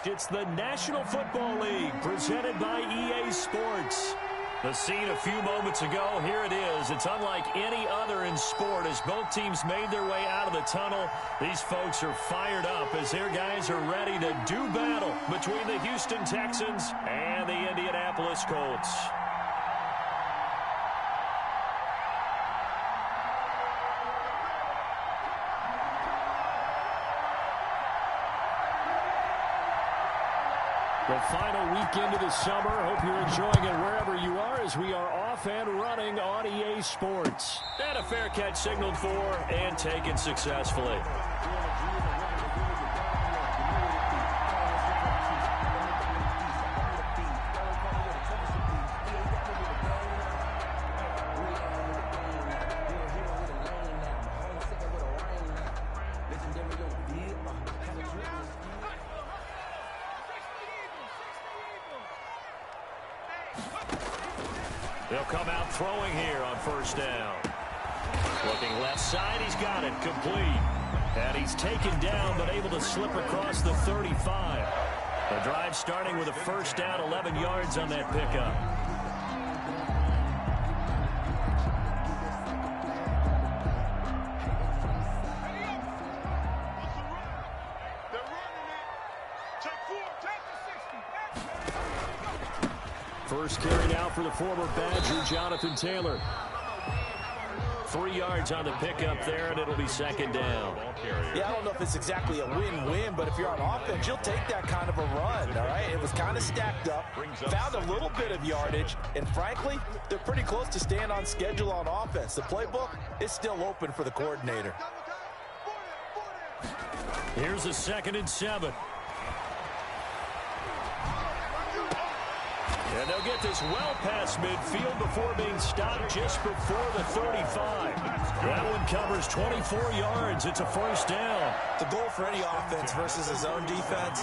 It's the National Football League presented by EA Sports. The scene a few moments ago, here it is. It's unlike any other in sport as both teams made their way out of the tunnel. These folks are fired up as their guys are ready to do battle between the Houston Texans and the Indianapolis Colts. The final weekend of the summer. Hope you're enjoying it wherever you are as we are off and running on EA Sports. And a fair catch signaled for and taken successfully. They'll come out throwing here on first down. Looking left side, he's got it, complete. And he's taken down, but able to slip across the 35. The drive starting with a first down, 11 yards on that pickup. First carry now for the former Badger, Jonathan Taylor. 3 yards on the pickup there, and it'll be second down. Yeah, I don't know if it's exactly a win-win, but if you're on offense, you'll take that kind of a run, all right? It was kind of stacked up, found a little bit of yardage, and frankly, they're pretty close to staying on schedule on offense. The playbook is still open for the coordinator. Here's a 2nd and 7. And they'll get this well past midfield before being stopped just before the 35. That one covers 24 yards. It's a first down. The goal for any offense versus his own defense,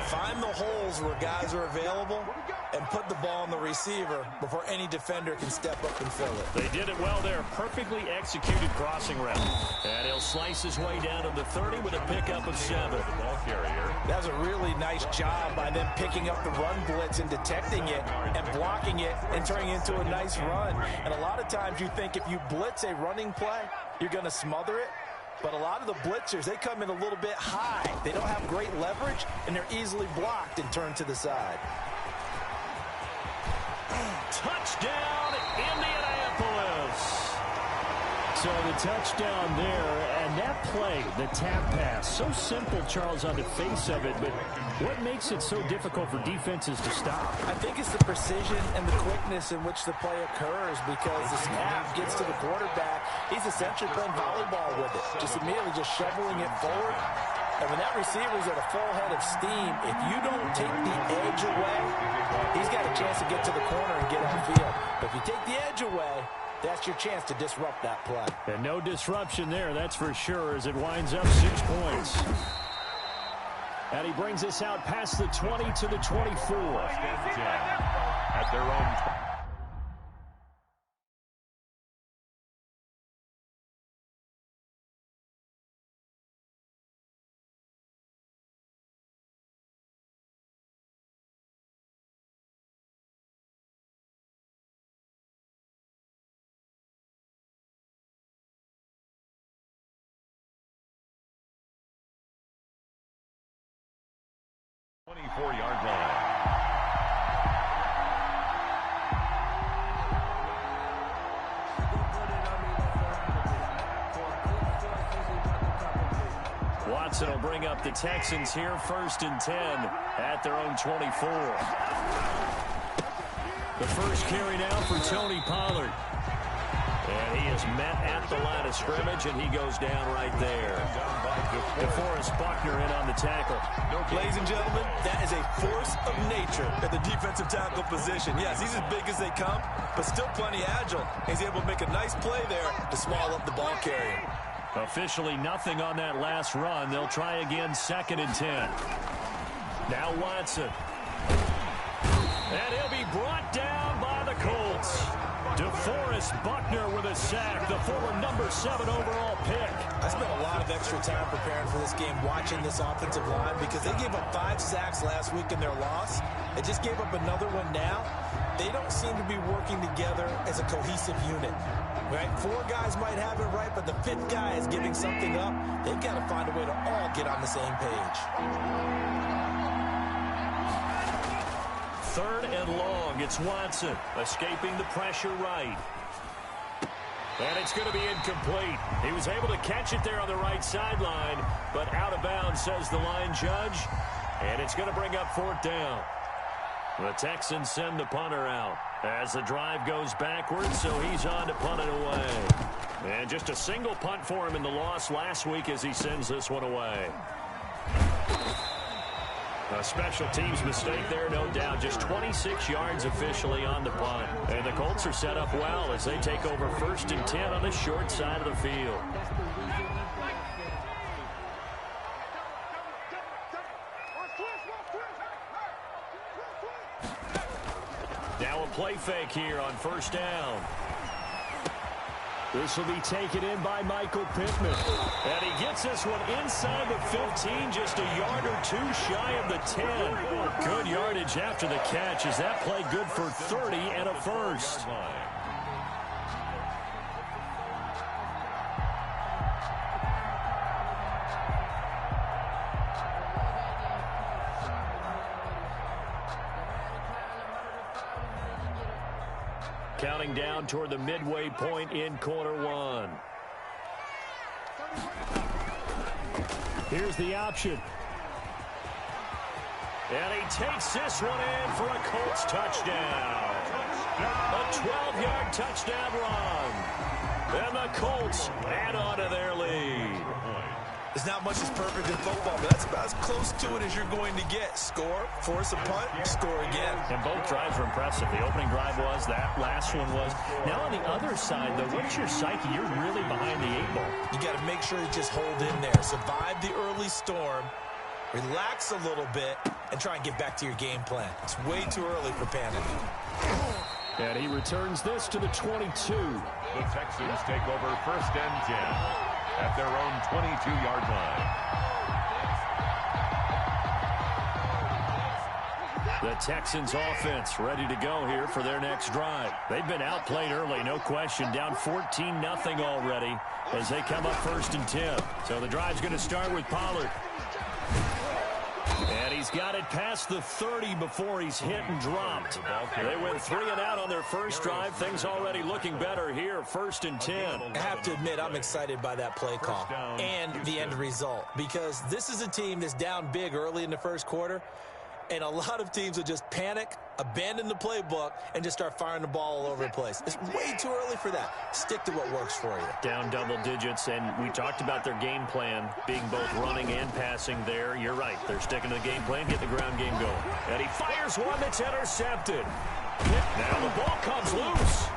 find the holes where guys are available and put the ball on the receiver before any defender can step up and fill it. They did it well there. Perfectly executed crossing route. And he'll slice his way down to the 30 with a pickup of 7. Ball carrier. That was a really nice job by them picking up the run blitz and detecting it and blocking it and turning it into a nice run. And a lot of times you think if you blitz a running play, you're going to smother it. But a lot of the blitzers, they come in a little bit high. They don't have great leverage, and they're easily blocked and turned to the side. Touchdown, Indianapolis. So the touchdown there, and that play, the tap pass, so simple, Charles, on the face of it, but what makes it so difficult for defenses to stop? I think it's the precision and the quickness in which the play occurs because the snap gets to the quarterback. He's essentially playing volleyball with it, just immediately just shoveling it forward. And when that receiver's at a full head of steam, if you don't take the edge away, he's got a chance to get to the corner and get upfield. But if you take the edge away, that's your chance to disrupt that play. And no disruption there, that's for sure, as it winds up 6 points. And he brings us out past the 20 to the 24. At their own. Yard line. Watson will bring up the Texans here, 1st and 10 at their own 24. The first carry now for Tony Pollard. And he is met at the line of scrimmage, and he goes down right there. DeForest Buckner in on the tackle. Ladies and gentlemen, that is a force of nature at the defensive tackle position. Yes, he's as big as they come, but still plenty agile. He's able to make a nice play there to swallow up the ball carrier. Officially nothing on that last run. They'll try again, 2nd and 10. Now Watson. And he'll be brought down by the Colts. DeForest Buckner with a sack, the former #7 overall pick. I spent a lot of extra time preparing for this game, watching this offensive line, because they gave up 5 sacks last week in their loss. They just gave up another one now. They don't seem to be working together as a cohesive unit. Right? 4 guys might have it right, but the 5th guy is giving something up. They've got to find a way to all get on the same page. 3rd and long. It's Watson escaping the pressure right. And it's going to be incomplete. He was able to catch it there on the right sideline, but out of bounds, says the line judge. And it's going to bring up 4th down. The Texans send the punter out as the drive goes backwards, so he's on to punt it away. And just a single punt for him in the loss last week as he sends this one away. A special teams mistake there, no doubt. Just 26 yards officially on the punt. And the Colts are set up well as they take over 1st and 10 on the short side of the field. Now a play fake here on 1st down. This will be taken in by Michael Pittman. And he gets this one inside the 15, just a yard or 2 shy of the 10. Good yardage after the catch. Is that play good for 30 and a first? Counting down toward the midway point in quarter 1. Here's the option. And he takes this one in for a Colts touchdown. A 12-yard touchdown run. And the Colts add on to their lead. There's not much that's perfect in football, but that's about as close to it as you're going to get. Score, force a punt, score again. And both drives were impressive. The opening drive was, that last one was. Now on the other side, though, what's your psyche? You're really behind the 8 ball. You got to make sure you just hold in there. Survive the early storm, relax a little bit, and try and get back to your game plan. It's way too early for panic. And he returns this to the 22. The Texans take over 1st and 10. At their own 22-yard line. The Texans offense ready to go here for their next drive. They've been outplayed early, no question. Down 14-0 already as they come up 1st and 10. So the drive's going to start with Pollard. And he's got it past the 30 before he's hit and dropped. They went 3 and out on their first drive. Things already looking better here, 1st and 10. I have to admit, I'm excited by that play call and the end result, because this is a team that's down big early in the first quarter, and a lot of teams will just panic, abandon the playbook, and just start firing the ball all over the place. It's way too early for that. Stick to what works for you. Down double digits, and we talked about their game plan being both running and passing there. You're right. They're sticking to the game plan, get the ground game going. And he fires one that's intercepted. Now the ball comes loose.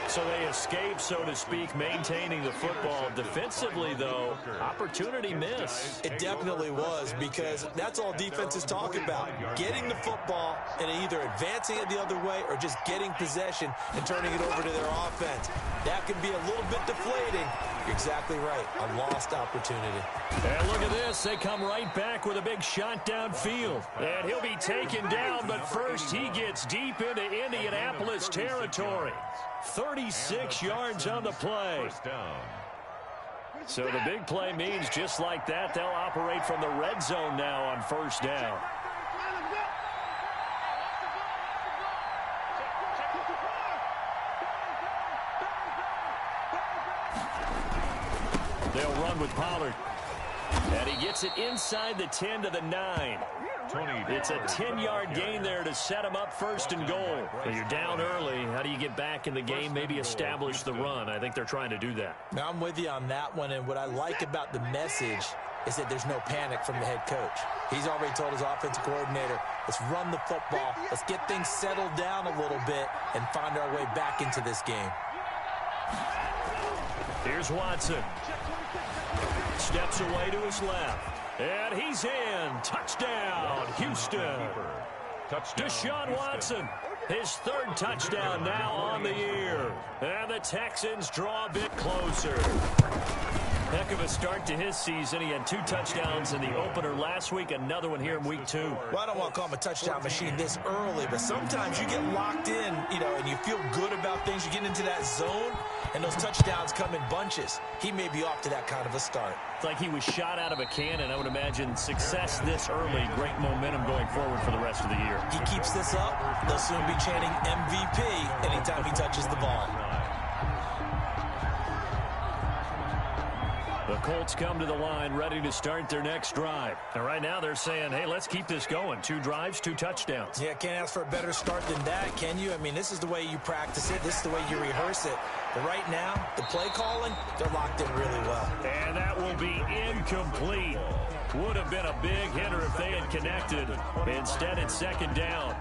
So they escape, so to speak, maintaining the football. Defensively, though, opportunity miss. It definitely was, because that's all defenses talk about. Getting the football and either advancing it the other way or just getting possession and turning it over to their offense. That can be a little bit deflating. You're exactly right. A lost opportunity. And look at this. They come right back with a big shot downfield. And he'll be taken down, but first he gets deep into Indianapolis territory. 36 yards on the play. So the big play means just like that, they'll operate from the red zone now on 1st down. They'll run with Pollard. And he gets it inside the 10 to the 9. It's a 10-yard gain there to set him up 1st and goal. When you're down early, how do you get back in the game, maybe establish the run? I think they're trying to do that. Now, I'm with you on that one, and what I like about the message is that there's no panic from the head coach. He's already told his offensive coordinator, let's run the football, let's get things settled down a little bit and find our way back into this game. Here's Watson. Steps away to his left. And he's in. Touchdown, Houston. Touchdown, Deshaun Houston. Watson, his third touchdown now on the year. And the Texans draw a bit closer. Heck of a start to his season. He had 2 touchdowns in the opener last week, another one here in week 2. Well, I don't want to call him a touchdown machine this early, but sometimes you get locked in, and you feel good about things. You get into that zone, and those touchdowns come in bunches. He may be off to that kind of a start. It's like he was shot out of a cannon. I would imagine success this early, great momentum going forward for the rest of the year. He keeps this up, they'll soon be chanting MVP anytime he touches the ball. The Colts come to the line ready to start their next drive. And right now they're saying, hey, let's keep this going. 2 drives, 2 touchdowns. Yeah, can't ask for a better start than that, can you? I mean, this is the way you practice it. This is the way you rehearse it. But right now, the play calling, they're locked in really well. And that will be incomplete. Would have been a big hitter if they had connected. Instead, it's second down.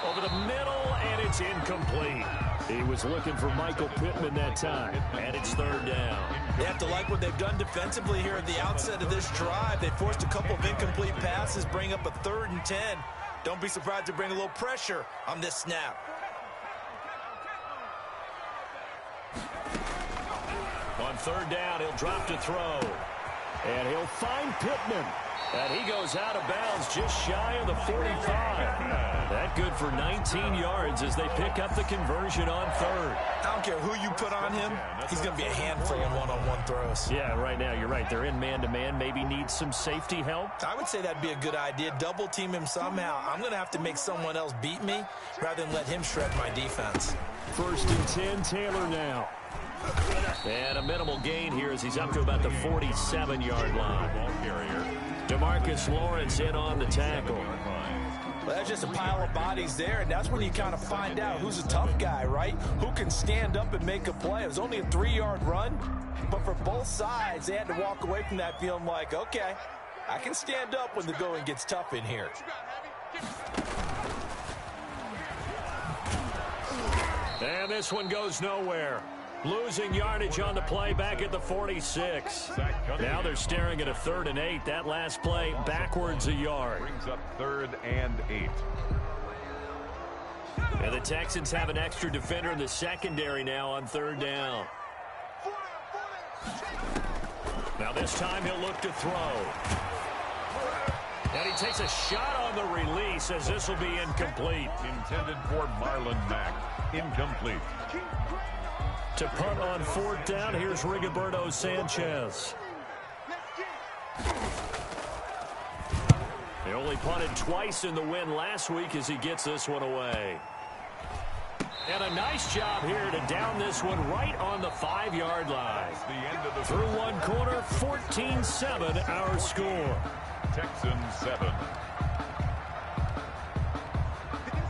Over the middle, and it's incomplete. He was looking for Michael Pittman that time, and it's third down. They have to like what they've done defensively here at the outset of this drive. They forced a couple of incomplete passes, bring up a 3rd and 10. Don't be surprised to bring a little pressure on this snap. On third down, he'll drop to throw. And he'll find Pittman. And he goes out of bounds just shy of the 45. That good for 19 yards as they pick up the conversion on third. I don't care who you put on him. He's going to be a handful in one-on-one throws. Yeah, right now, you're right. They're in man-to-man. Maybe need some safety help. I would say that'd be a good idea. Double team him somehow. I'm going to have to make someone else beat me rather than let him shred my defense. 1st and 10, Taylor now. And a minimal gain here as he's up to about the 47-yard line. Ball carrier. DeMarcus Lawrence in on the tackle. Well, that's just a pile of bodies there, and that's when you kind of find out who's a tough guy, right? Who can stand up and make a play. It was only a 3-yard run, but for both sides, they had to walk away from that feeling like, okay, I can stand up when the going gets tough in here. And this one goes nowhere. Losing yardage on the play back at the 46. Now they're staring at a 3rd and 8. That last play backwards a yard. Brings up 3rd and 8. And the Texans have an extra defender in the secondary now on 3rd down. Now this time he'll look to throw. And he takes a shot on the release as this will be incomplete. Intended for Marlon Mack. Incomplete. To punt on 4th down, here's Rigoberto Sanchez. He only punted twice in the win last week as he gets this one away. And a nice job here to down this one right on the 5-yard line. The end of the Through one quarter, 14-7 our score. Texans 7.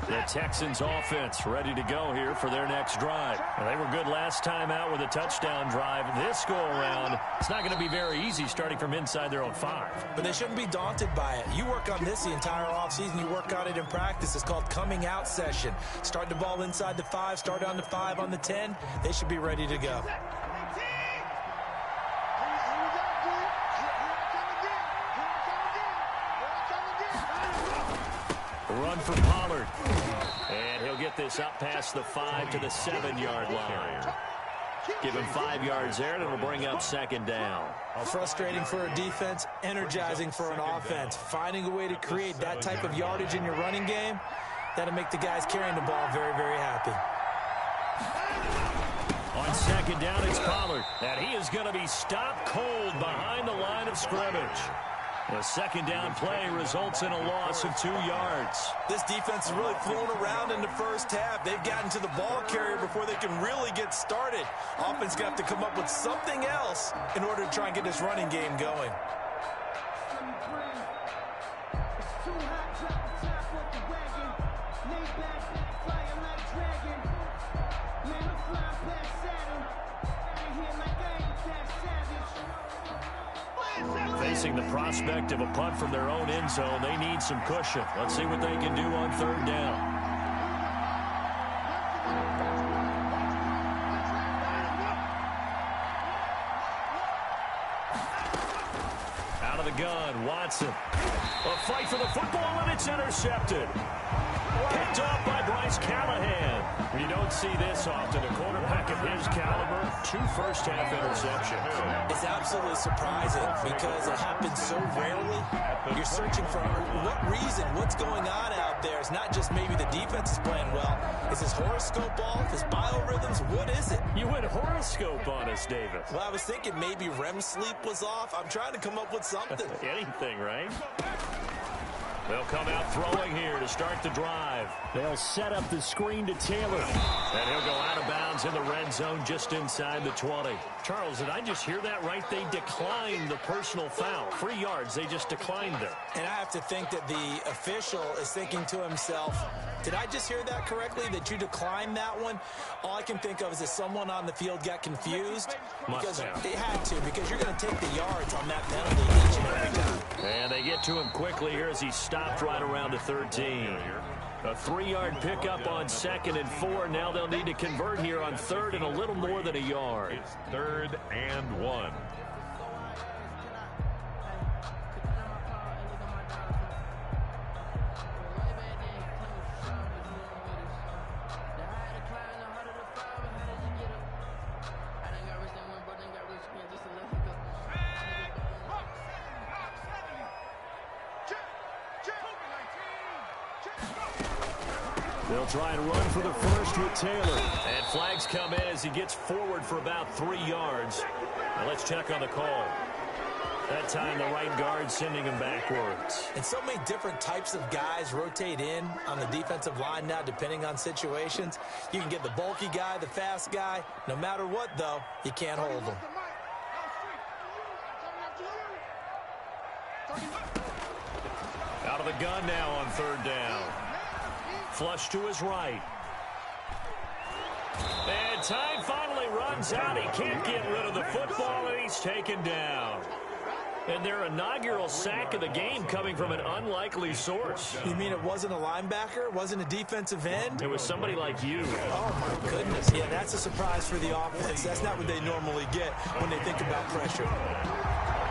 The Texans offense ready to go here for their next drive. Well, they were good last time out with a touchdown drive. This go-around, it's not going to be very easy starting from inside their own 5. But they shouldn't be daunted by it. You work on this the entire offseason. You work on it in practice. It's called coming out session. Start the ball inside the 5, start on the 5, on the 10. They should be ready to go. Run for Pollard. And he'll get this up past the 5 to the 7-yard line. Give him 5 yards there, and it'll bring up 2nd down. Well, frustrating for a defense, energizing for an offense. Finding a way to create that type of yardage in your running game, that'll make the guys carrying the ball very, very happy. On 2nd down, it's Pollard. And he is going to be stopped cold behind the line of scrimmage. The 2nd down play results in a loss of 2 yards. This defense has really flown around in the first half. They've gotten to the ball carrier before they can really get started. Offense got to come up with something else in order to try and get this running game going. facing the prospect of a punt from their own end zone. They need some cushion. Let's see what they can do on third down. Out of the gun, Watson. A fight for the football, and it's intercepted. Picked up by Bryce Callahan. You don't see this often. A quarterback of his caliber, 2 first-half interceptions. It's absolutely surprising because it happens so rarely. You're searching for what reason, what's going on out there. It's not just maybe the defense is playing well. Is his horoscope off? His biorhythms? What is it? You went horoscope on us, Davis. Well, I was thinking maybe REM sleep was off. I'm trying to come up with something. Anything, right? They'll come out throwing here to start the drive. They'll set up the screen to Taylor. And he'll go out of bounds in the red zone just inside the 20. Charles, did I just hear that right? They declined the personal foul. 3 yards, they just declined it. And I have to think that the official is thinking to himself, did I just hear that correctly, that you declined that one? All I can think of is that someone on the field got confused. Because they had to, because you're going to take the yards on that penalty each and every time. And they get to him quickly here as he stopped right around the 13. A 3-yard pickup on 2nd and 4. Now they'll need to convert here on 3rd and a little more than a yard. It's 3rd and 1. They'll try and run for the first with Taylor. And flags come in as he gets forward for about 3 yards. Now let's check on the call. That time the right guard sending him backwards. And so many different types of guys rotate in on the defensive line now depending on situations. You can get the bulky guy, the fast guy. No matter what, though, you can't hold them. Out of the gun now on 3rd down. Flush to his right. And time finally runs out. He can't get rid of the football, and he's taken down. And their inaugural sack of the game coming from an unlikely source. You mean it wasn't a linebacker? It wasn't a defensive end? It was somebody like you. Oh, my goodness. Yeah, that's a surprise for the offense. That's not what they normally get when they think about pressure.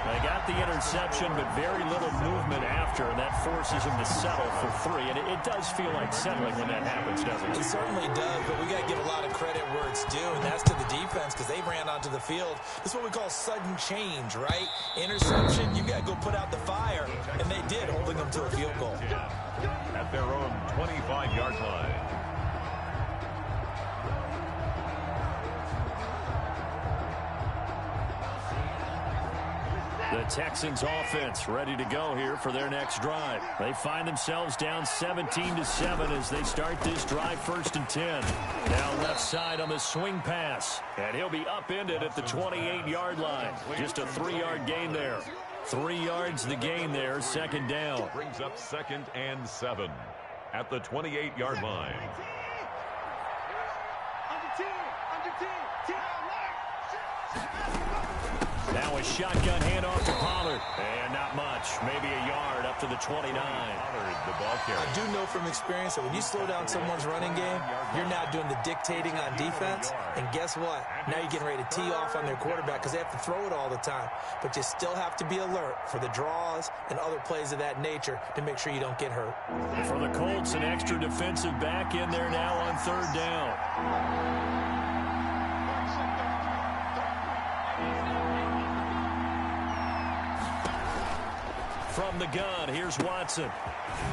They got the interception, but very little movement after, and that forces him to settle for 3. And it does feel like settling when that happens, doesn't it? It certainly does, but we got to give a lot of credit where it's due, and that's to the defense because they ran onto the field. This is what we call sudden change, right? Interception, you got to go put out the fire, and they did, holding them to a field goal. At their own 25-yard line. The Texans offense ready to go here for their next drive. They find themselves down 17-7 as they start this drive 1st and 10. Now left side on the swing pass. And he'll be upended at the 28-yard line. Just a 3-yard gain there. 3 yards the gain there, 2nd down. Brings up 2nd and 7 at the 28-yard line. Now a shotgun handoff to Pollard. And not much. Maybe a yard up to the 29. I do know from experience that when you slow down someone's running game, you're now doing the dictating on defense. And guess what? Now you're getting ready to tee off on their quarterback because they have to throw it all the time. But you still have to be alert for the draws and other plays of that nature to make sure you don't get hurt. For the Colts, an extra defensive back in there now on 3rd down. From the gun, here's Watson.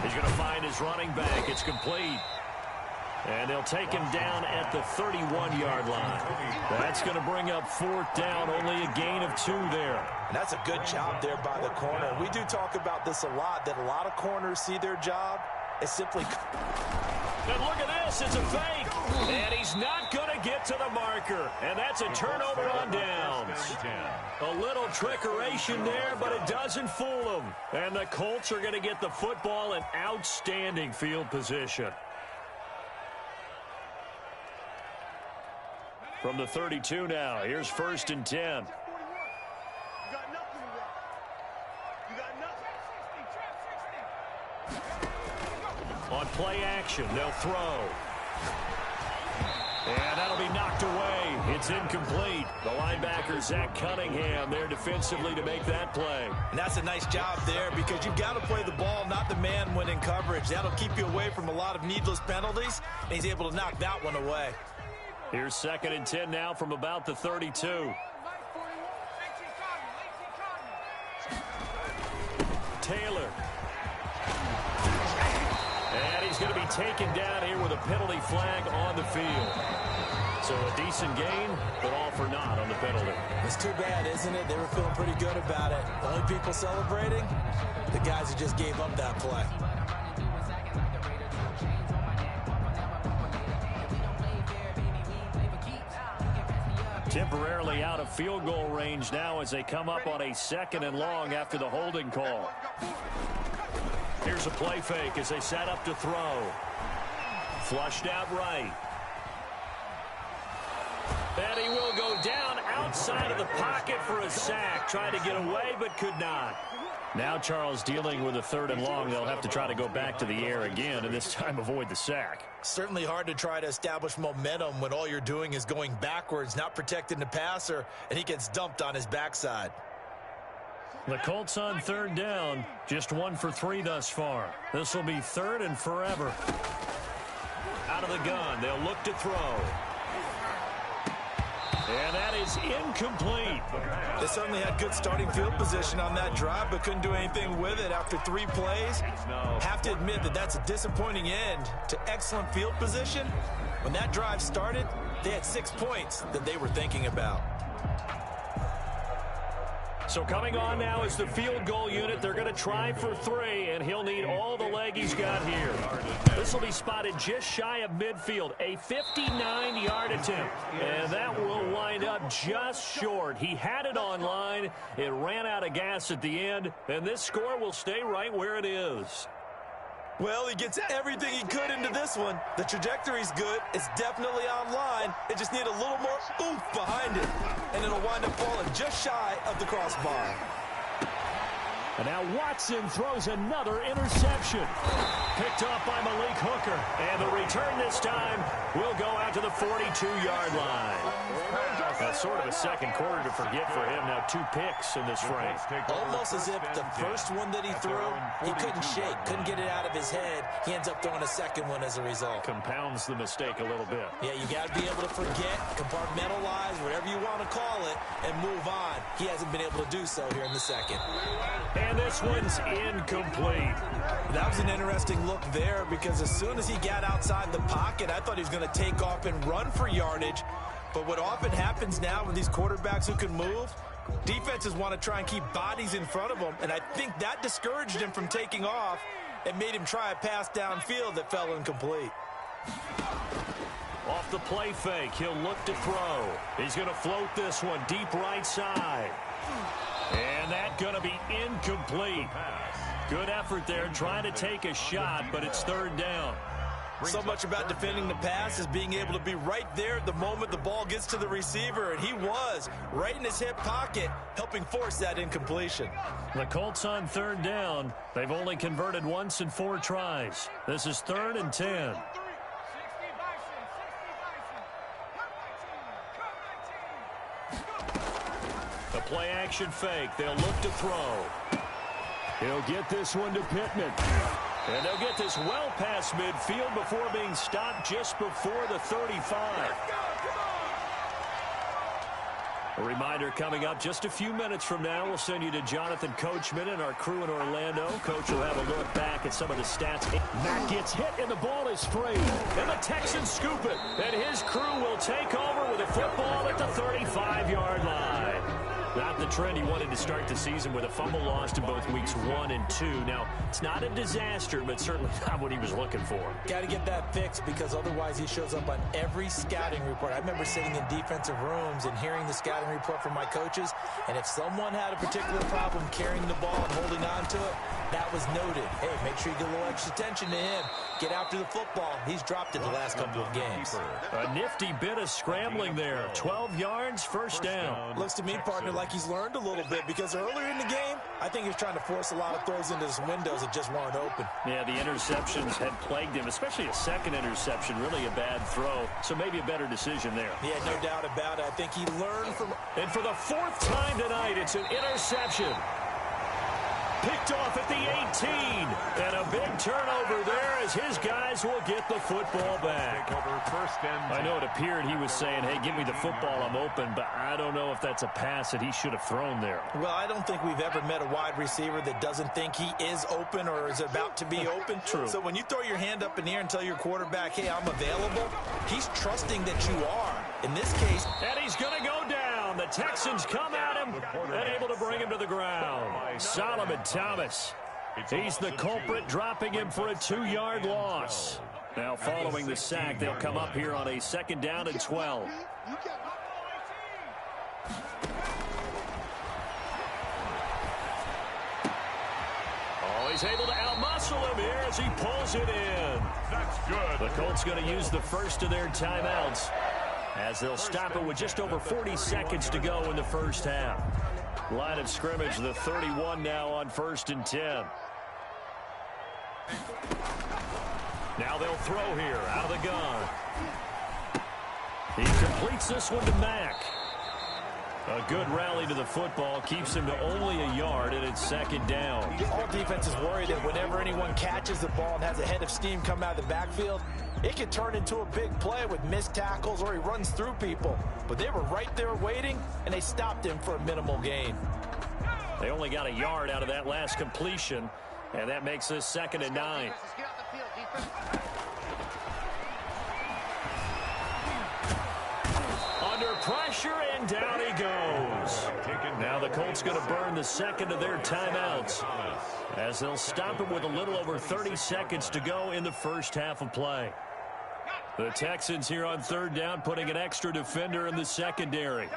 He's going to find his running back. It's complete. And they'll take him down at the 31-yard line. That's going to bring up 4th down, only a gain of 2 there. And that's a good job there by the corner. We do talk about this a lot, that a lot of corners see their job as simply... And look at this, it's a fake. And he's not going to get to the marker. And that's a turnover on downs. A little trickeration there, but it doesn't fool them. And the Colts are going to get the football in outstanding field position. From the 32 now, here's 1st and 10. On play action, they'll throw. And that'll be knocked away. It's incomplete. The linebacker, Zach Cunningham, there defensively to make that play. And that's a nice job there because you've got to play the ball, not the man when in coverage. That'll keep you away from a lot of needless penalties, and he's able to knock that one away. Here's 2nd and 10 now from about the 32. Taylor. And he's going to be taken down here with a penalty flag on the field. So a decent gain, but all for naught on the penalty. It's too bad, isn't it? They were feeling pretty good about it. The only people celebrating, the guys who just gave up that play. Temporarily out of field goal range now as they come up on a 2nd and long after the holding call. Here's a play fake as they set up to throw. Flushed out right. And he will go down outside of the pocket for a sack. Tried to get away but could not. Now Charles dealing with a 3rd and long. They'll have to try to go back to the air again and this time avoid the sack. Certainly hard to try to establish momentum when all you're doing is going backwards, not protecting the passer, and he gets dumped on his backside. The Colts on 3rd down, just 1 for 3 thus far. This will be 3rd and forever. Out of the gun, they'll look to throw. And that is incomplete. They certainly had good starting field position on that drive, but couldn't do anything with it after 3 plays. Have to admit that that's a disappointing end to excellent field position. When that drive started, they had 6 points that they were thinking about. So coming on now is the field goal unit. They're going to try for 3, and he'll need all the leg he's got here. This will be spotted just shy of midfield, a 59-yard attempt. And that will wind up just short. He had it on line. It ran out of gas at the end, and this score will stay right where it is. Well, he gets everything he could into this one. The trajectory's good. It's definitely on line. It just needs a little more oomph behind it. And it'll wind up falling just shy of the crossbar. And now Watson throws another interception. Picked off by Malik Hooker. And the return this time will go out to the 42-yard line. That's sort of a second quarter to forget for him. Now 2 picks in this frame. Almost as if the first one that he threw, he couldn't shake, couldn't get it out of his head. He ends up throwing a second one as a result. Compounds the mistake a little bit. Yeah, you got to be able to forget, compartmentalize, whatever you want to call it, and move on. He hasn't been able to do so here in the second. And this one's incomplete. That was an interesting look there because as soon as he got outside the pocket, I thought he was going to take off and run for yardage. But what often happens now with these quarterbacks who can move, defenses want to try and keep bodies in front of them, and I think that discouraged him from taking off and made him try a pass downfield that fell incomplete. Off the play fake, he'll look to throw. He's going to float this one deep right side. And that's going to be incomplete. Good effort there trying to take a shot, but it's 3rd down. So much about defending the pass is being able to be right there at the moment the ball gets to the receiver, and he was right in his hip pocket, helping force that incompletion. The Colts on 3rd down. They've only converted once in 4 tries. This is 3rd and 10. The play action fake. They'll look to throw. He'll get this one to Pittman. And they'll get this well past midfield before being stopped just before the 35. A reminder coming up just a few minutes from now. We'll send you to Jonathan Coachman and our crew in Orlando. Coach will have a look back at some of the stats. Matt gets hit and the ball is free. And the Texans scoop it. And his crew will take over with a football at the 35-yard line. Not the trend he wanted to start the season with a fumble lost in both weeks 1 and 2. Now, it's not a disaster, but certainly not what he was looking for. Got to get that fixed because otherwise he shows up on every scouting report. I remember sitting in defensive rooms and hearing the scouting report from my coaches, and if someone had a particular problem carrying the ball and holding on to it, That was noted. Hey, make sure you get a little extra attention to him. Get after the football. He's dropped it the last couple of games. A nifty bit of scrambling there. 12 yards, first down. Looks to me, partner, like he's learned a little bit because earlier in the game, I think he was trying to force a lot of throws into some windows that just weren't open. Yeah, the interceptions had plagued him, especially a second interception, really a bad throw. So maybe a better decision there. Yeah, no doubt about it. I think he learned from... And for the fourth time tonight, it's an interception. Picked off at the 18. And a big turnover there as his guys will get the football back. I know it appeared he was saying, hey, give me the football, I'm open, but I don't know if that's a pass that he should have thrown there. Well, I don't think we've ever met a wide receiver that doesn't think he is open or is about to be open. True. So when you throw your hand up in the air and tell your quarterback, hey, I'm available, he's trusting that you are. In this case... And he's going to go down. The Texans come at him and able to bring him to the ground. Solomon Thomas. He's the culprit, dropping him for a 2-yard loss. Now following the sack, they'll come up here on a 2nd down and 12. Oh, he's able to outmuscle him here as he pulls it in. That's good. The Colts going to use the first of their timeouts as they'll stop it with just over 40 seconds to go in the first half. Line of scrimmage, the 31 now on 1st and 10. Now they'll throw here out of the gun. He completes this one to Mack. A good rally to the football keeps him to only a yard, and it's 2nd down. All defenses worry that whenever anyone catches the ball and has a head of steam come out of the backfield, it can turn into a big play with missed tackles or he runs through people. But they were right there waiting, and they stopped him for a minimal gain. They only got a yard out of that last completion, and that makes this 2nd and 9. Under pressure, and down he goes. Now the Colts going to burn the 2nd of their timeouts as they'll stop it with a little over 30 seconds to go in the first half of play. The Texans here on 3rd down, putting an extra defender in the secondary.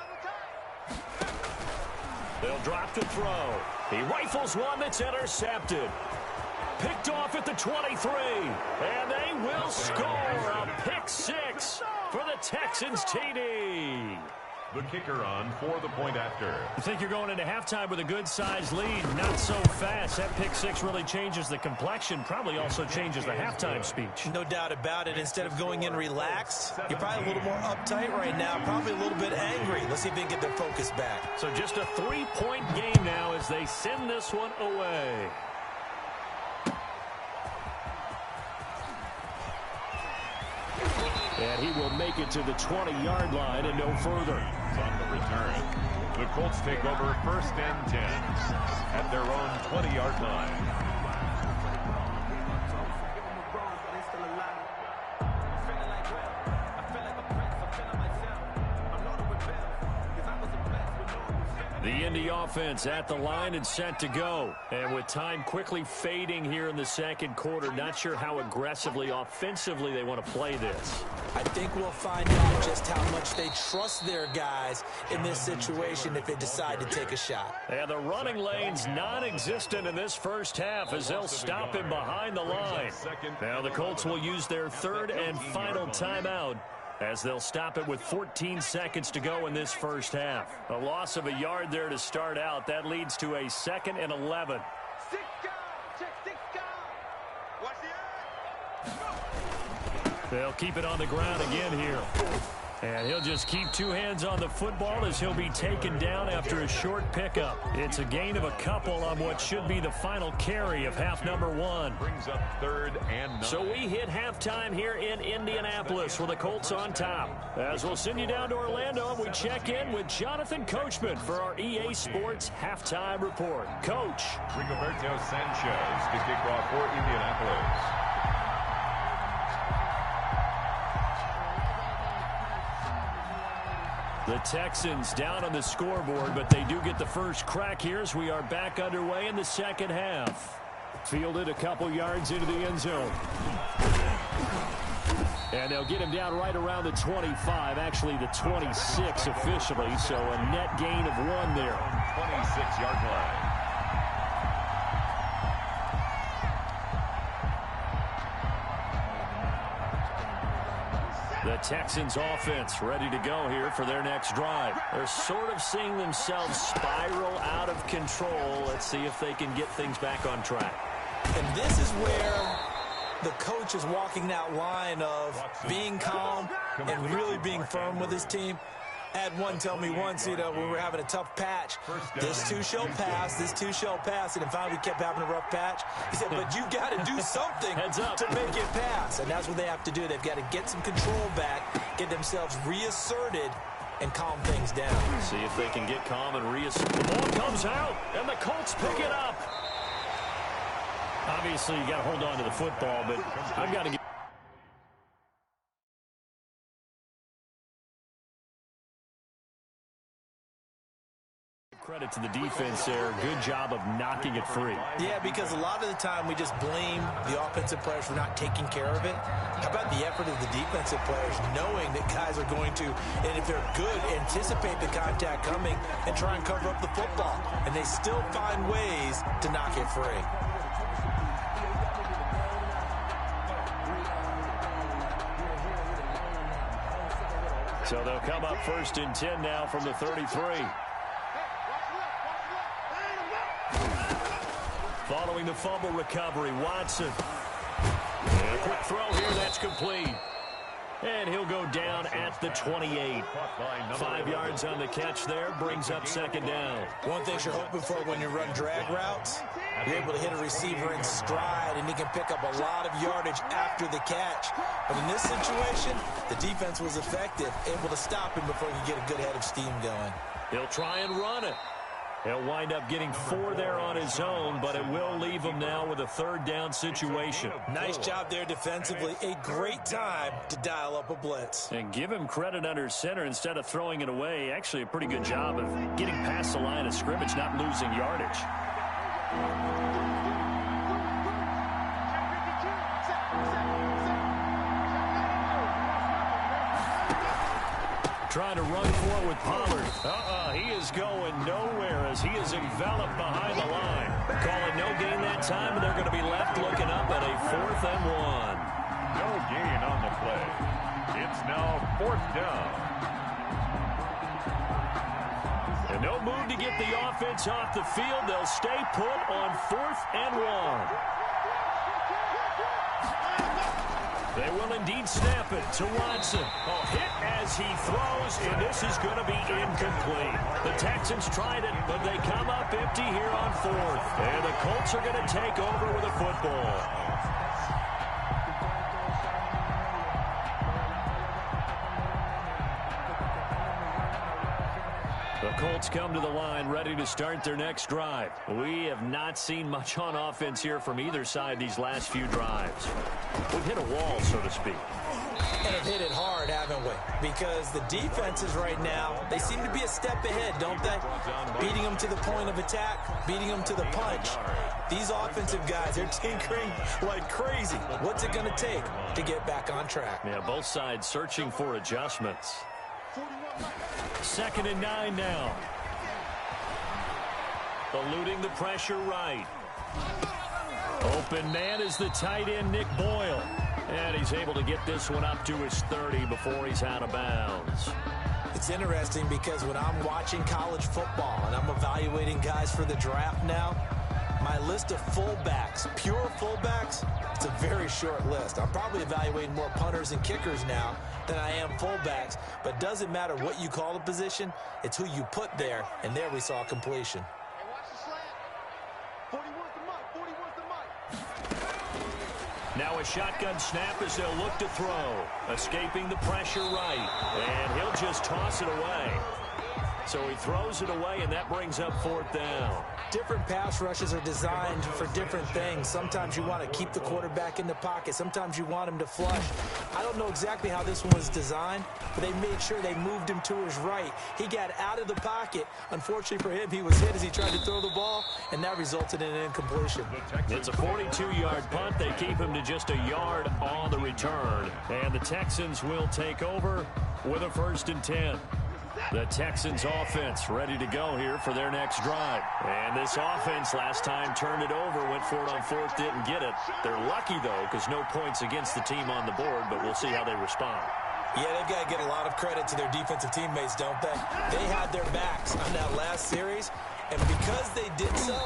They'll drop to throw. He rifles one that's intercepted. Picked off at the 23. And they will score a pick 6 for the Texans TD. The kicker on for the point after. I think you're going into halftime with a good-sized lead. Not so fast. That pick 6 really changes the complexion. Probably also changes the halftime speech. No doubt about it. Instead of going in relaxed, you're probably a little more uptight right now. Probably a little bit angry. Let's see if they can get their focus back. So just a 3-point game now as they send this one away. And he will make it to the 20-yard line and no further. On the return, the Colts take over 1st and 10 at their own 20-yard line. The Indy offense at the line and set to go. And with time quickly fading here in the 2nd quarter, not sure how aggressively, offensively they want to play this. I think we'll find out just how much they trust their guys in this situation if they decide to take a shot. And the running lane's non-existent in this first half as they'll stop him behind the line. Now the Colts will use their 3rd and final timeout as they'll stop it with 14 seconds to go in this first half. A loss of a yard there to start out. That leads to a 2nd and 11. They'll keep it on the ground again here. And he'll just keep 2 hands on the football as he'll be taken down after a short pickup. It's a gain of a couple on what should be the final carry of half number 1. Brings up 3rd and 9. So we hit halftime here in Indianapolis with the Colts on top. As we'll send you down to Orlando, we check in with Jonathan Coachman for our EA Sports Halftime Report. Coach. Rigoberto Sanchez to kick off for Indianapolis. The Texans down on the scoreboard, but they do get the first crack here as we are back underway in the 2nd half. Fielded a couple yards into the end zone. And they'll get him down right around the 25, actually the 26 officially, so a net gain of 1 there. 26-yard line. The Texans offense ready to go here for their next drive. They're sort of seeing themselves spiral out of control. Let's see if they can get things back on track. And this is where the coach is walking that line of being calm and really being firm with his team. I had one tell me once, when we were having a tough patch, this too shall pass, this too shall pass, and finally we kept having a rough patch. He said, but you got to do something to make it pass, and that's what they have to do. They've got to get some control back, get themselves reasserted, and calm things down. See if they can get calm and reassert. The ball comes out, and the Colts pick it up. Obviously, you got to hold on to the football, but I've got to get credit to the defense there. Good job of knocking it free. Yeah, because a lot of the time we just blame the offensive players for not taking care of it. How about the effort of the defensive players knowing that guys are going to, and if they're good, anticipate the contact coming and try and cover up the football. And they still find ways to knock it free. So they'll come up 1st and 10 now from the 33. Following the fumble recovery, Watson. And a quick throw here, that's complete. And he'll go down at the 28. 5 yards on the catch there, brings up 2nd down. One thing you're hoping for when you run drag routes, you're able to hit a receiver in stride, and he can pick up a lot of yardage after the catch. But in this situation, the defense was effective, able to stop him before he could get a good head of steam going. He'll try and run it. He'll wind up getting 4 there on his own, but it will leave him now with a 3rd down situation. Nice job there defensively. A great time to dial up a blitz. And give him credit under center instead of throwing it away. Actually, a pretty good job of getting past the line of scrimmage, not losing yardage. Trying to run for it with Pollard. He is going nowhere as he is enveloped behind the line. Call it no gain that time, and they're going to be left looking up at a 4th and 1. No gain on the play. It's now 4th down. And no move to get the offense off the field. They'll stay put on 4th and 1. They will indeed snap it to Watson. Hit as he throws, and this is going to be incomplete. The Texans tried it, but they come up empty here on 4th. And the Colts are going to take over with a football. The Colts come to the line ready to start their next drive. We have not seen much on offense here from either side these last few drives. We've hit a wall, so to speak. And have hit it hard, haven't we? Because the defenses right now, they seem to be a step ahead, don't they? Beating them to the point of attack, beating them to the punch. These offensive guys, they're tinkering like crazy. What's it going to take to get back on track? Yeah, both sides searching for adjustments. 2nd and 9 now. Eluding the pressure right. Open man is the tight end, Nick Boyle. And he's able to get this one up to his 30 before he's out of bounds. It's interesting because when I'm watching college football and I'm evaluating guys for the draft now, my list of fullbacks, pure fullbacks, it's a very short list. I'm probably evaluating more punters and kickers now than I am fullbacks, but it doesn't matter what you call a position, it's who you put there, and there we saw completion. Now a shotgun snap as they'll look to throw. Escaping the pressure right, and he'll just toss it away. So he throws it away, and that brings up 4th down. Different pass rushes are designed for different things. Sometimes you want to keep the quarterback in the pocket. Sometimes you want him to flush. I don't know exactly how this one was designed, but they made sure they moved him to his right. He got out of the pocket. Unfortunately for him, he was hit as he tried to throw the ball, and that resulted in an incompletion. It's a 42-yard punt. They keep him to just a yard on the return. And the Texans will take over with a 1st and 10. The Texans offense ready to go here for their next drive. And this offense last time turned it over, went for it on 4th, didn't get it. They're lucky, though, because no points against the team on the board, but we'll see how they respond. Yeah, they've got to get a lot of credit to their defensive teammates, don't they? They had their backs on that last series, and because they did so,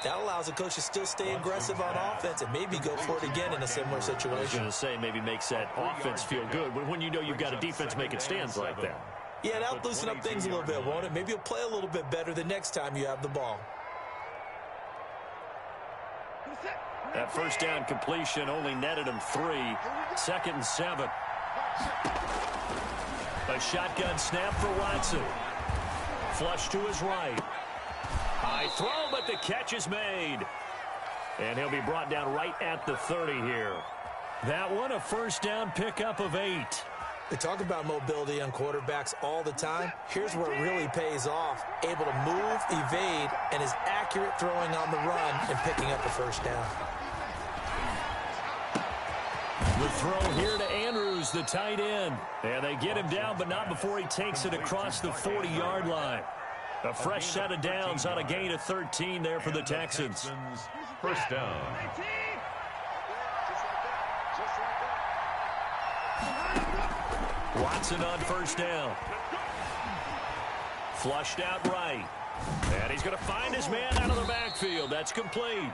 that allows the coach to still stay aggressive on offense and maybe go for it again in a similar situation. I was going to say, maybe makes that offense feel good when you know you've got a defense making stands like that. Yeah, that'll loosen up things a little bit, won't it? Maybe you'll play a little bit better the next time you have the ball. That first down completion only netted him 3. 2nd and 7. A shotgun snap for Watson. Flush to his right. High throw, but the catch is made. And he'll be brought down right at the 30 here. That one, a first down pickup of 8. They talk about mobility on quarterbacks all the time. Here's where it really pays off. Able to move, evade, and is accurate throwing on the run and picking up the first down. The throw here to Andrews, the tight end. And they get him down, but not before he takes it across the 40-yard line. A fresh set of downs on a gain of 13 there for the Texans. First down. Watson on first down. Flushed out right. And he's going to find his man out of the backfield. That's complete.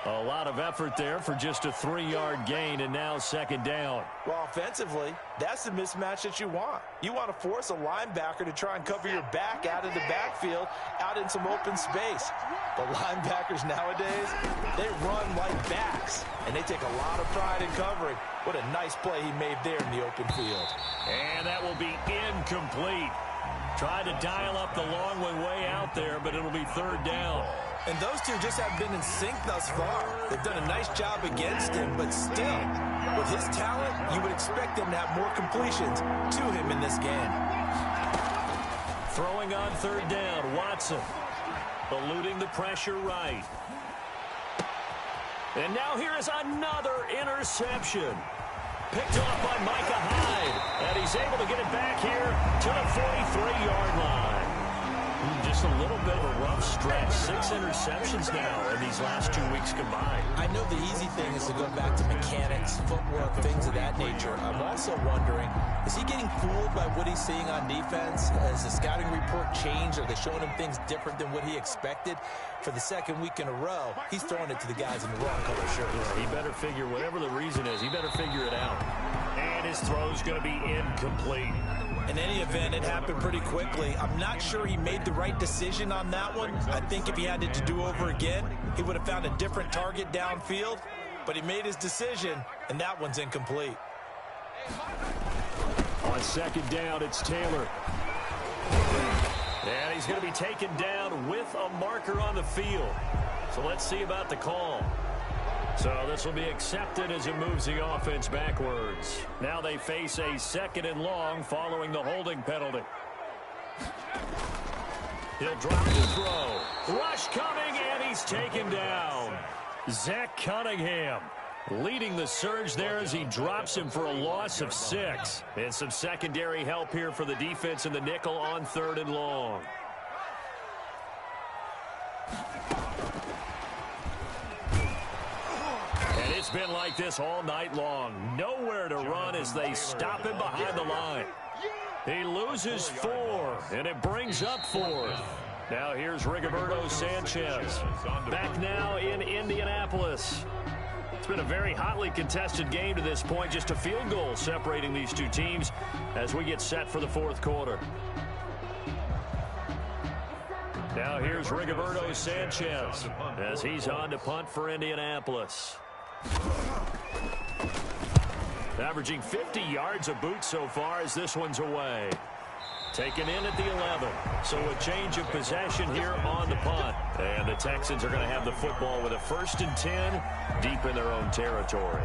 A lot of effort there for just a 3-yard gain, and now second down. Well, offensively, that's the mismatch that you want. You want to force a linebacker to try and cover your back out of the backfield, out in some open space. But linebackers nowadays, they run like backs, and they take a lot of pride in covering. What a nice play he made there in the open field. And that will be incomplete. Tried to dial up the long one way out there, but it'll be third down. And those two just have been in sync thus far. They've done a nice job against him, but still, with his talent, you would expect them to have more completions to him in this game. Throwing on third down, Watson. Eluding the pressure right. And now here is another interception. Picked off by Micah Hyde. And he's able to get it back here to the 43-yard line. Just a little bit of a rough stretch. 6 interceptions now in these last 2 weeks combined. I know the easy thing is to go back to mechanics, footwork, things of that nature. I'm also wondering, is he getting fooled by what he's seeing on defense? Has the scouting report changed? Are they showing him things different than what he expected? For the second week in a row, he's throwing it to the guys in the wrong color shirts. Yeah, he better figure, whatever the reason is, he better figure it out. And his throw's going to be incomplete. In any event, it happened pretty quickly. I'm not sure he made the right decision on that one. I think if he had it to do over again, he would have found a different target downfield. But he made his decision, and that one's incomplete. On second down, it's Taylor. And he's going to be taken down with a marker on the field. So let's see about the call. So this will be accepted as it moves the offense backwards. Now they face a 2nd and long following the holding penalty. He'll drop the throw. Rush coming, and he's taken down. Zach Cunningham leading the surge there as he drops him for a loss of 6. And some secondary help here for the defense in the nickel on 3rd and long. And it's been like this all night long. Nowhere to run as they stop him behind the line. He loses 4, and it brings up 4th. Now here's Rigoberto Sanchez. Back now in Indianapolis. It's been a very hotly contested game to this point. Just a field goal separating these two teams as we get set for the 4th quarter. Now here's Rigoberto Sanchez as he's on to punt for Indianapolis. Averaging 50 yards a boot so far as this one's away. Taken in at the 11. So a change of possession here on the punt. And the Texans are going to have the football with a 1st and 10 deep in their own territory.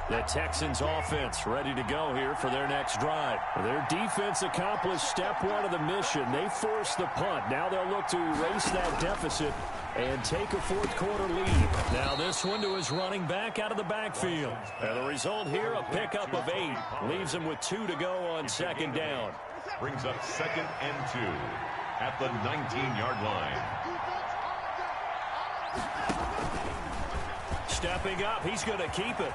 The Texans offense ready to go here for their next drive. Their defense accomplished step 1 of the mission. They forced the punt. Now they'll look to erase that deficit and take a 4th quarter lead. Now this one to his running back out of the backfield. And the result here, a pickup of 8. Leaves him with 2 to go on 2nd down. Brings up 2nd and 2 at the 19-yard line. Stepping up, he's going to keep it.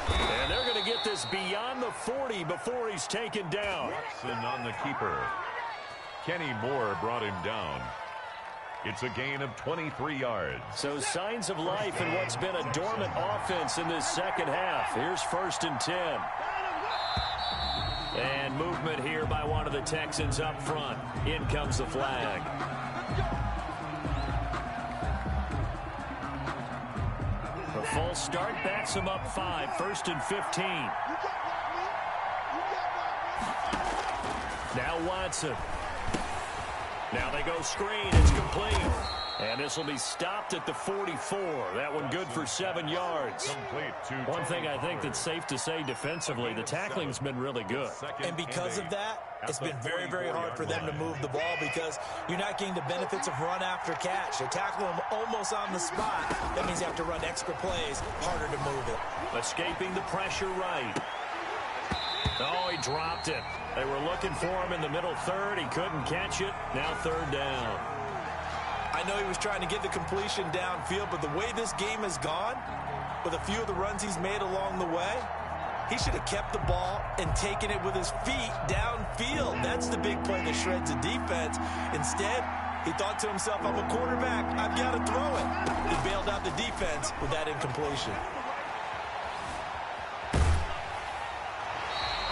And they're going to get this beyond the 40 before he's taken down. Watson on the keeper. Kenny Moore brought him down. It's a gain of 23 yards. So signs of life in what's been a dormant offense in this second half. Here's 1st and 10. And movement here by one of the Texans up front. In comes the flag. The false start backs him up 5. 1st and 15. Now Watson. Now they go screen. It's complete. And this will be stopped at the 44. That one good for 7 yards. One thing I think that's safe to say defensively, the tackling's been really good. And because of that, it's been very, very hard for them to move the ball because you're not getting the benefits of run after catch. They tackle them almost on the spot. That means you have to run extra plays, harder to move it. Escaping the pressure right. Oh, he dropped it. They were looking for him in the middle third. He couldn't catch it. Now 3rd down. I know he was trying to get the completion downfield, but the way this game has gone, with a few of the runs he's made along the way, he should have kept the ball and taken it with his feet downfield. That's the big play that shreds the defense. Instead, he thought to himself, I'm a quarterback. I've got to throw it. He bailed out the defense with that incompletion.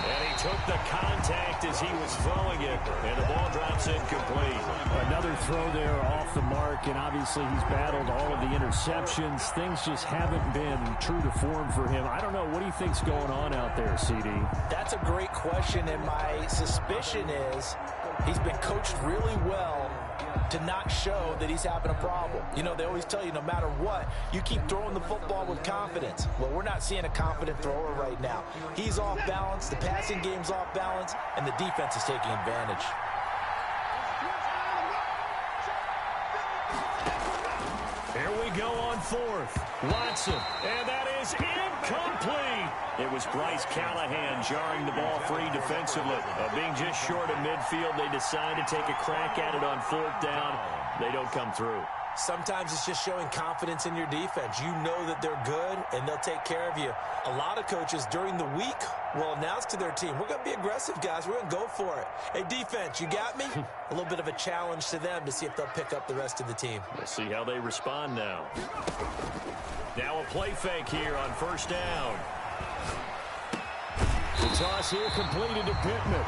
And he took the contact as he was throwing it, and the ball drops incomplete. Another throw there off the mark, and obviously he's battled all of the interceptions. Things just haven't been true to form for him. I don't know. What do you think's going on out there, CD? That's a great question, and my suspicion is he's been coached really well to not show that he's having a problem. You know, they always tell you no matter what, you keep throwing the football with confidence. Well, we're not seeing a confident thrower right now. He's off balance, the passing game's off balance, and the defense is taking advantage. Here we go on 4th. Watson, and that is incomplete. It was Bryce Callahan jarring the ball free defensively. Being just short of midfield, they decide to take a crack at it on 4th down. They don't come through. Sometimes it's just showing confidence in your defense. You know that they're good, and they'll take care of you. A lot of coaches during the week will announce to their team, we're going to be aggressive, guys. We're going to go for it. Hey, defense, you got me? A little bit of a challenge to them to see if they'll pick up the rest of the team. We'll see how they respond now. Now a play fake here on 1st down. The toss here completed to Pittman.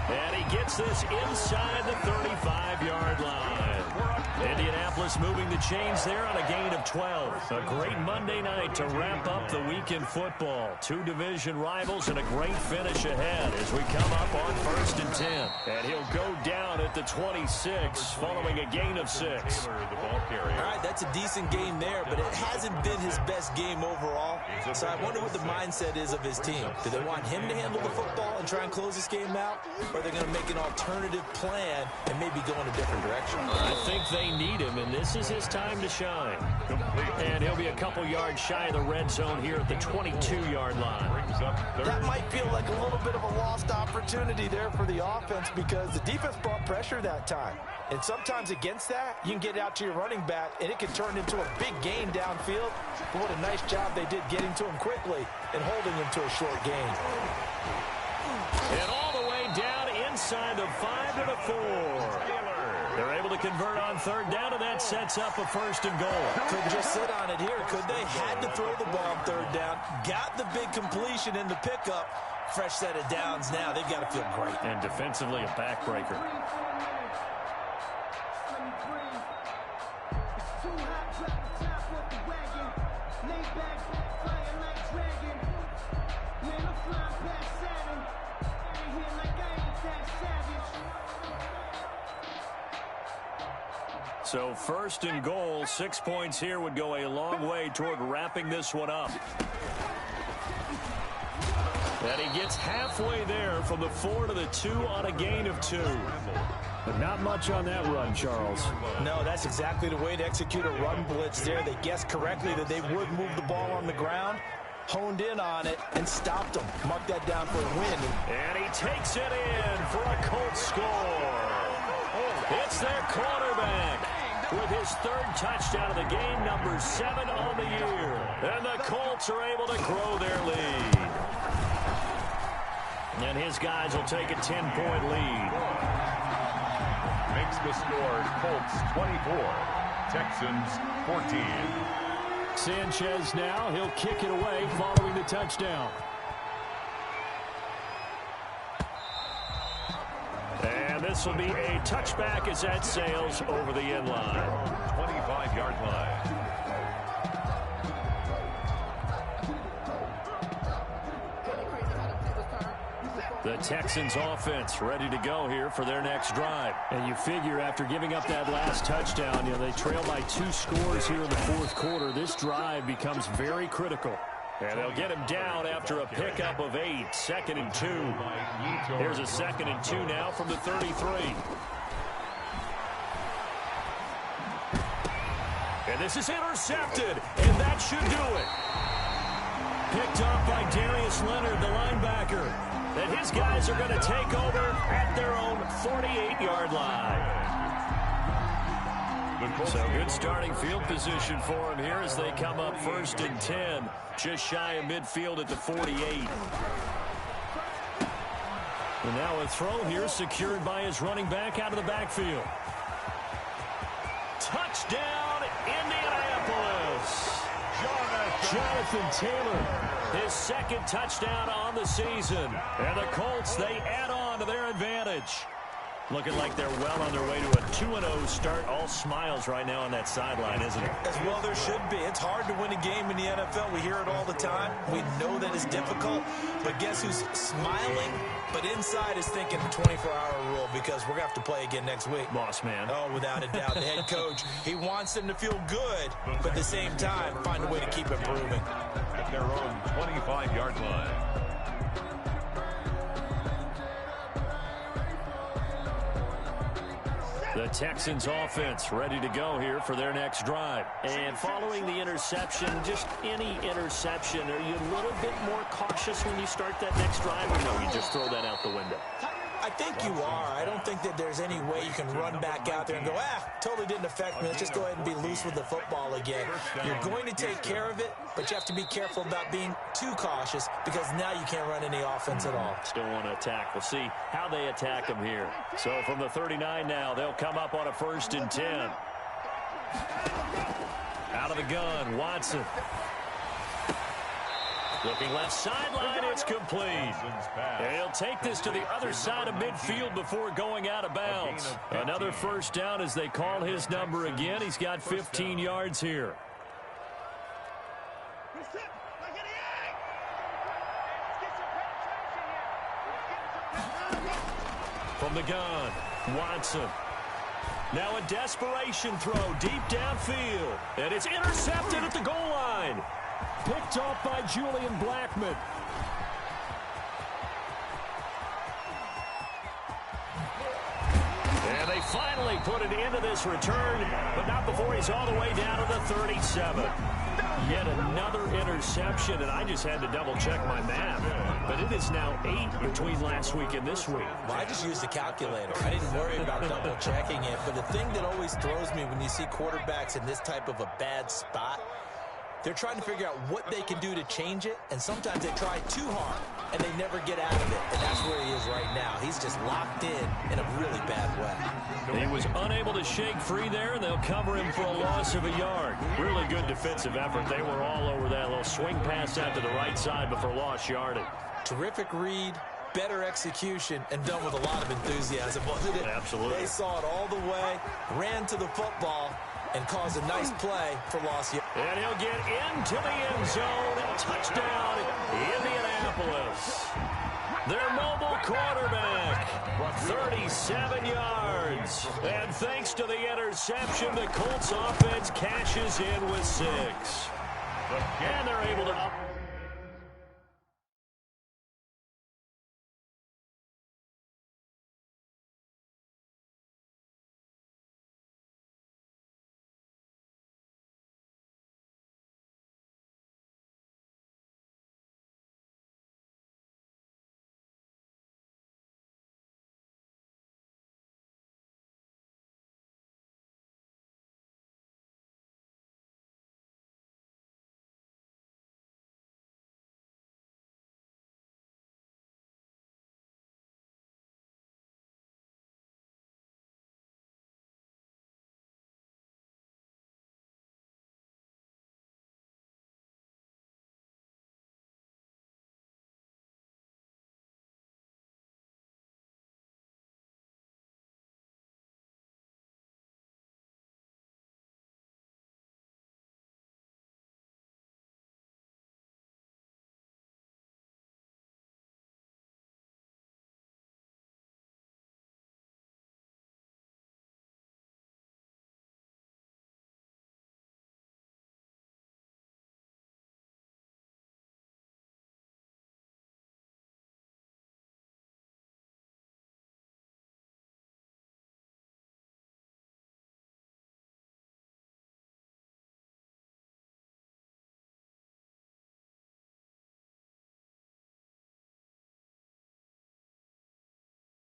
And he gets this inside the 35-yard line. Indianapolis moving the chains there on a gain of 12. A great Monday night to wrap up the week in football. 2 division rivals and a great finish ahead as we come up on 1st and 10. And he'll go down at the 26 following a gain of 6. All right, that's a decent game there, but it hasn't been his best game overall. So I wonder what the mindset is of his team. Do they want him to handle the football and try and close this game out? Or are they going to make an alternative plan and maybe go in a different direction? I think they need him, and this is his time to shine. And he'll be a couple yards shy of the red zone here at the 22-yard line. That might feel like a little bit of a lost opportunity there for the offense because the defense brought pressure that time. And sometimes against that, you can get out to your running back, and it can turn into a big gain downfield. But what a nice job they did getting to him quickly and holding him to a short gain. And all the way down inside the 5 to the 4. They're able to convert on 3rd down, and that sets up a 1st and goal. Couldn't just sit on it here, could they? Had to throw the ball on 3rd down. Got the big completion in the pickup. Fresh set of downs now. They've got to feel great. And defensively, a backbreaker. So 1st and goal, 6 points here would go a long way toward wrapping this one up. And he gets halfway there from the 4 to the 2 on a gain of 2. But not much on that run, Charles. No, that's exactly the way to execute a run blitz there. They guessed correctly that they would move the ball on the ground, honed in on it, and stopped them. Mark that down for a win. And he takes it in for a Colts score. It's their quarterback. with his third touchdown of the game, number 7 on the year. And the Colts are able to grow their lead. And his guys will take a 10-point lead. Makes the score Colts 24, Texans 14. Sanchez now, he'll kick it away following the touchdown. And this will be a touchback as that sails over the end line. 25-yard line. The Texans offense ready to go here for their next drive. And you figure after giving up that last touchdown, they trail by 2 scores here in the fourth quarter. This drive becomes very critical. And they'll get him down after a pickup of 8. 2nd and 2. Here's a 2nd and 2 now from the 33. And this is intercepted. And that should do it. Picked up by Darius Leonard, the linebacker. And his guys are going to take over at their own 48-yard line. So good starting field position for him here as they come up 1st and 10. Just shy of midfield at the 48. And now a throw here secured by his running back out of the backfield. Touchdown, Indianapolis. Jonathan Taylor, his 2nd touchdown on the season. And the Colts, they add on to their advantage. Looking like they're well on their way to a 2-0 start. All smiles right now on that sideline, isn't it? As well there should be. It's hard to win a game in the NFL. We hear it all the time. We know that it's difficult. But guess who's smiling? But inside is thinking the 24-hour rule because we're going to have to play again next week. Boss man. Oh, without a doubt. The head coach, he wants them to feel good, but at the same time, find a way to keep improving. At their own 25-yard line. The Texans offense ready to go here for their next drive. And following the interception, just any interception, are you a little bit more cautious when you start that next drive? Or no, you just throw that out the window? I think you are. I don't think that there's any way you can run back out there and go, totally didn't affect me. Let's just go ahead and be loose with the football again. You're going to take care of it, but you have to be careful about being too cautious because now you can't run any offense at all. Still want to attack. We'll see how they attack them here. So from the 39 now, they'll come up on a 1st and 10. Out of the gun, Watson. Looking left sideline, it's complete. And he'll take this to the other side of midfield before going out of bounds. Another 1st down as they call his number again. He's got 15 yards here. From the gun, Watson. Now a desperation throw deep downfield. And it's intercepted at the goal line. Picked off by Julian Blackmon. And they finally put an end to this return, but not before he's all the way down to the 37. Yet another interception, and I just had to double-check my math. But it is now 8 between last week and this week. Well, I just used a calculator. I didn't worry about double-checking it. But the thing that always throws me when you see quarterbacks in this type of a bad spot, they're trying to figure out what they can do to change it, and sometimes they try too hard, and they never get out of it. And that's where he is right now. He's just locked in a really bad way. He was unable to shake free there, and they'll cover him for a loss of a yard. Really good defensive effort. They were all over that little swing pass out to the right side before lost yardage. Terrific read, better execution, and done with a lot of enthusiasm, wasn't it? Absolutely. They saw it all the way, ran to the football, and caused a nice play for loss. And he'll get into the end zone. Touchdown, Indianapolis. Their mobile quarterback, 37 yards. And thanks to the interception, the Colts offense cashes in with 6. And they're able to up.